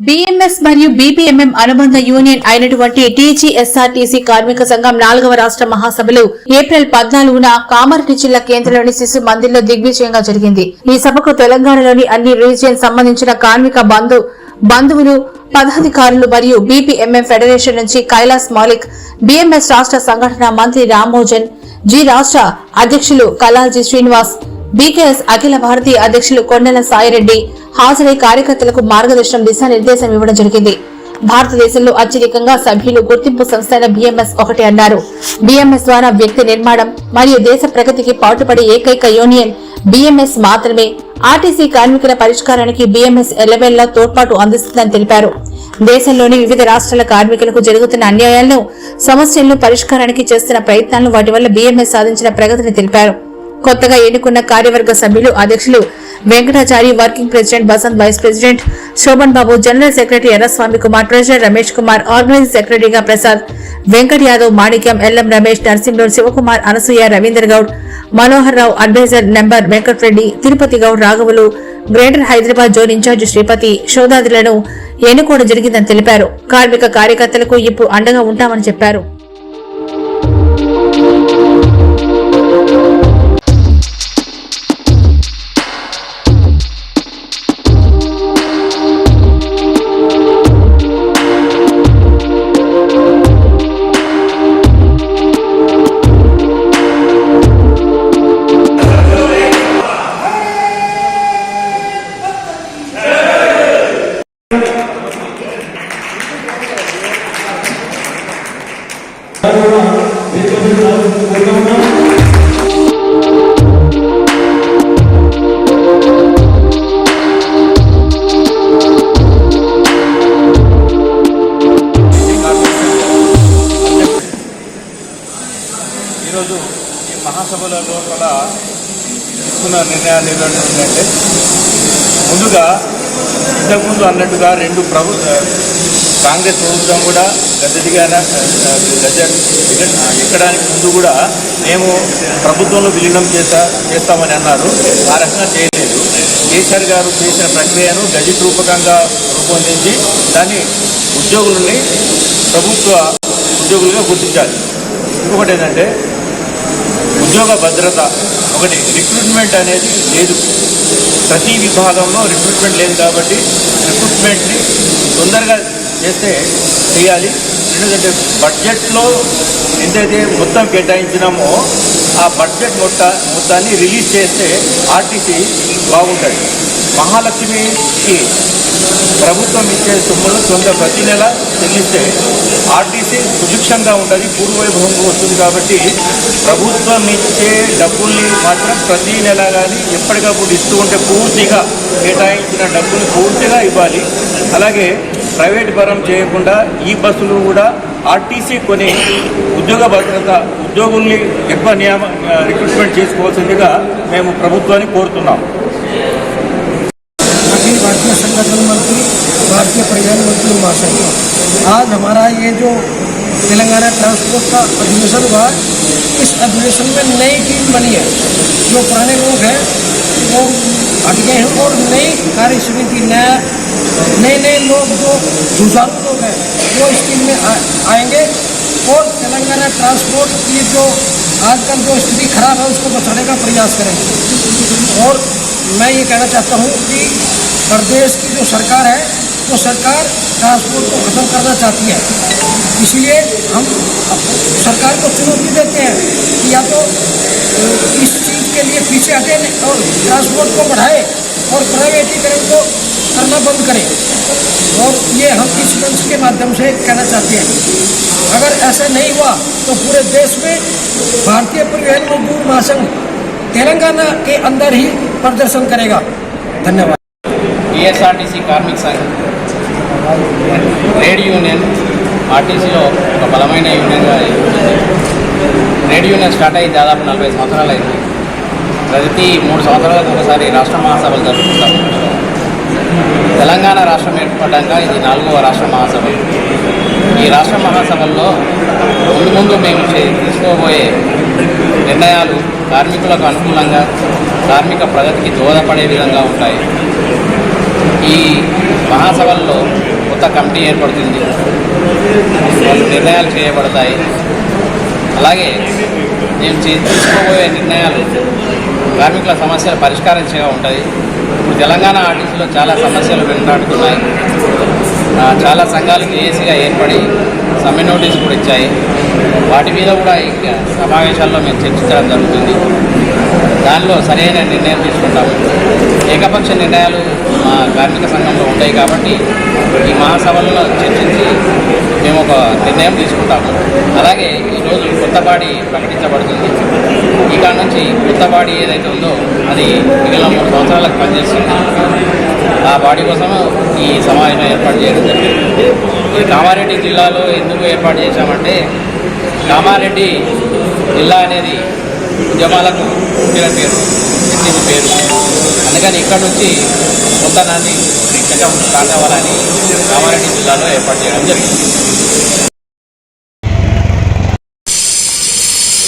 BMS మరియు బీపీఎంఎం అనుబంధ union అయినటువంటి టీజీఎస్ఆర్టీసీ కార్మిక సంఘం 4వ రాష్ట్ర మహాసభలు ఏప్రిల్ 14న కామారెడ్డి జిల్లా కేంద్రంలోని శిశు మందిర్లో దిగ్విజయంగా జరిగింది. ఈ సభకు తెలంగాణలోని అన్ని రీజియన్ సంబంధించిన కార్మిక బంధువులు, పదాధికారులు మరియు బీపీఎంఎం ఫెడరేషన్ నుంచి కైలాస్ మాలిక్, బీఎంఎస్ రాష్ట్ర సంఘటన మంత్రి రామ్మోహన్ జీ, రాష్ట్ర అధ్యక్షులు కలాల్జీ శ్రీనివాస్, బీకేఎస్ అఖిల భారతీయ అధ్యక్షులు కొండల సాయిరెడ్డి హాజరై కార్యకర్తలకు మార్గదర్శనం, దిశానిర్దేశం ఇవ్వడం జరిగింది. భారతదేశంలో అత్యధికంగా సభ్యులు గుర్తింపు సంస్థ అయిన బీఎంఎస్ ఒకటి అన్నారు. బీఎంఎస్ ద్వారా వ్యక్తి నిర్మాణం మరియు దేశ ప్రగతికి పాటుపడే ఏకైక యూనియన్ బీఎంఎస్ మాత్రమే. ఆర్టీసీ కార్మికుల పరిష్కారానికి బీఎంఎస్ ఎల్లవేళ్లా తోడ్పాటు అందిస్తుందని తెలిపారు. దేశంలోని వివిధ రాష్ట్రాల కార్మికులకు జరుగుతున్న అన్యాయాలను, సమస్యలను పరిష్కారానికి చేస్తున్న ప్రయత్నాలను, వాటి వల్ల బీఎంఎస్ సాధించిన ప్రగతిని తెలిపారు. కొత్తగా ఎన్నుకున్న కార్యవర్గ సభ్యులు అధ్యక్షులు Venkatachari, working president Basanth, vice president Shobhan Babu, general secretary Erraswamy Kumar, treasurer Ramesh Kumar, organizing సెక్రటరీగా Prasad, Venkat Yadav, Manikyam, LM Ramesh, Narsimhudu, Shivakumar, Anasuya, Ravinder Goud, Manohar Rao, adviser member Venkatareddy, Tirupati Goud, రాఘవులు, greater Hyderabad zone incharge Sripathi, శోధాదులను ఎన్నుకోవడం జరిగిందని తెలిపారు. కార్మిక కార్యకర్తలకు ఇప్పుడు అండగా ఉంటామని చెప్పారు. ఈరోజు ఈ మహాసభల లోపల తీసుకున్న నిర్ణయాలు ఏంటంటే, ముందుగా ఇంతకుముందు అన్నట్టుగా కాంగ్రెస్ ప్రభుత్వం కూడా ఎక్కడానికి ముందు కూడా మేము ప్రభుత్వంలో విలీనం చేస్తామని అన్నారు. ఆ రకంగా చేయలేదు. కేసీఆర్ గారు చేసిన ప్రక్రియను గజెట్ రూపకంగా రూపొందించి దాన్ని ఉద్యోగులని ప్రభుత్వ ఉద్యోగులుగా గుర్తించాలి. ఇంకొకటి ఏంటంటే, ఉద్యోగ భద్రత ఒకటి, రిక్రూట్మెంట్ అనేది లేదు. ప్రతి విభాగంలో రిక్రూట్మెంట్ లేదు కాబట్టి రిక్రూట్మెంట్ని తొందరగా చేయాలి. ఎందుకంటే బడ్జెట్లో ఎంతైతే మొత్తం కేటాయించినామో ఆ బడ్జెట్ మొత్తాన్ని రిలీజ్ చేస్తే ఆర్టీసీ బాగుంటుంది. మహాలక్ష్మికి ప్రభుత్వం ఇచ్చే సొమ్ములు ప్రతి నెల చెల్లిస్తే ఆర్టీసీ సుభిక్షంగా ఉంటుంది, పూర్వవైభవంగా వస్తుంది. కాబట్టి ప్రభుత్వం ఇచ్చే డబ్బుల్ని మాత్రం ప్రతి నెల కానీ ఎప్పటికప్పుడు ఇస్తూ ఉంటే పూర్తిగా కేటాయించిన డబ్బులు పూర్తిగా ఇవ్వాలి. అలాగే ప్రైవేట్ పరం చేయకుండా ఈ బస్సులు కూడా ఆర్టీసీ కొని ఉద్యోగ భద్రత, ఉద్యోగుల్ని ఎక్కువ రిక్రూట్మెంట్ చేసుకోవాల్సిందిగా మేము ప్రభుత్వాన్ని కోరుతున్నాం. भारतीय संगठन मंत्री, भारतीय परिवहन मंत्री महाशय, आज हमारा ये जो तेलंगाना ट्रांसपोर्ट का अधिवेशन हुआ, इस अधिवेशन में नई टीम बनी है. जो पुराने लोग हैं वो हट गए हैं और नई कार्य समिति, नए लोग जो जुझारू लोग हैं वो इस टीम में आएंगे और तेलंगाना ट्रांसपोर्ट की जो आजकल जो स्थिति खराब है उसको बचाने का प्रयास करेंगे. और मैं ये कहना चाहता हूँ कि प्रदेश की जो सरकार है वो सरकार ट्रांसपोर्ट को ख़त्म करना चाहती है. इसलिए हम सरकार को चुनौती देते हैं कि या तो इस चीज़ के लिए पीछे हटे और ट्रांसपोर्ट को बढ़ाए और प्राइवेटीकरण को करना बंद करें. और ये हम इस मंच के माध्यम से कहना चाहते हैं. अगर ऐसा नहीं हुआ तो पूरे देश में भारतीय परिवहन मजदूर महासंघ तेलंगाना के अंदर ही प्रदर्शन करेगा. धन्यवाद. టీఎస్ఆర్టీసీ కార్మిక సంఘం ట్రేడ్ యూనియన్ ఆర్టీసీలో ఒక బలమైన యూనియన్గా ఉంది. ట్రేడ్ యూనియన్ స్టార్ట్ అయ్యి దాదాపు 40 సంవత్సరాలు అయింది. ప్రతి 3 సంవత్సరాలకు ఒకసారి రాష్ట్ర మహాసభలు జరుపుకుంటాము. తెలంగాణ రాష్ట్రం ఏర్పడ్డాక ఇది 4వ రాష్ట్ర మహాసభ. ఈ రాష్ట్ర మహాసభల్లో ముందు మేము తీసుకోబోయే నిర్ణయాలు కార్మికులకు అనుకూలంగా, కార్మిక ప్రగతికి దోహదపడే విధంగా ఉంటాయి. ఈ మహాసభల్లో కొత్త కమిటీ ఏర్పడుతుంది, వాళ్ళు నిర్ణయాలు చేయబడతాయి. అలాగే మేము తీసుకోబోయే నిర్ణయాలు కార్మికుల సమస్యలు పరిష్కరించగా ఉంటుంది. ఇప్పుడు తెలంగాణ ఆర్టీసీలో చాలా సమస్యలు వెంటాడుతున్నాయి. చాలా సంఘాలు ఏసీగా ఏర్పడి సమ్మె నోటీసు కూడా ఇచ్చాయి. వాటి మీద కూడా ఈ సమావేశాల్లో మేము చర్చించడం జరుగుతుంది. దానిలో సరైన నిర్ణయం తీసుకుంటాము. ఏకపక్ష నిర్ణయాలు మా కార్మిక సంఘంలో ఉంటాయి కాబట్టి ఈ మహాసభలలో చర్చించి మేము ఒక నిర్ణయం తీసుకుంటాము. అలాగే ఈరోజు కొత్త బాడీ ప్రకటించబడుతుంది. ఇక నుంచి కొత్త బాడీ ఏదైతే ఉందో అది మిగిలిన 3 సంవత్సరాలకు పనిచేస్తుంది. ఆ బాడీ కోసం ఈ సమావేశం ఏర్పాటు చేయడం జరిగింది. ఈ కామారెడ్డి జిల్లాలో ఎందుకు ఏర్పాటు చేశామంటే, కామారెడ్డి జిల్లా అనేది ఉద్యమాలకు పుట్టిన పేరు, పెట్టిన పేరు. అందుకని ఇక్కడ నుంచి కొత్త నాంది స్టార్ట్ అవ్వాలని కామారెడ్డి జిల్లాలో ఏర్పాటు చేయడం జరిగింది.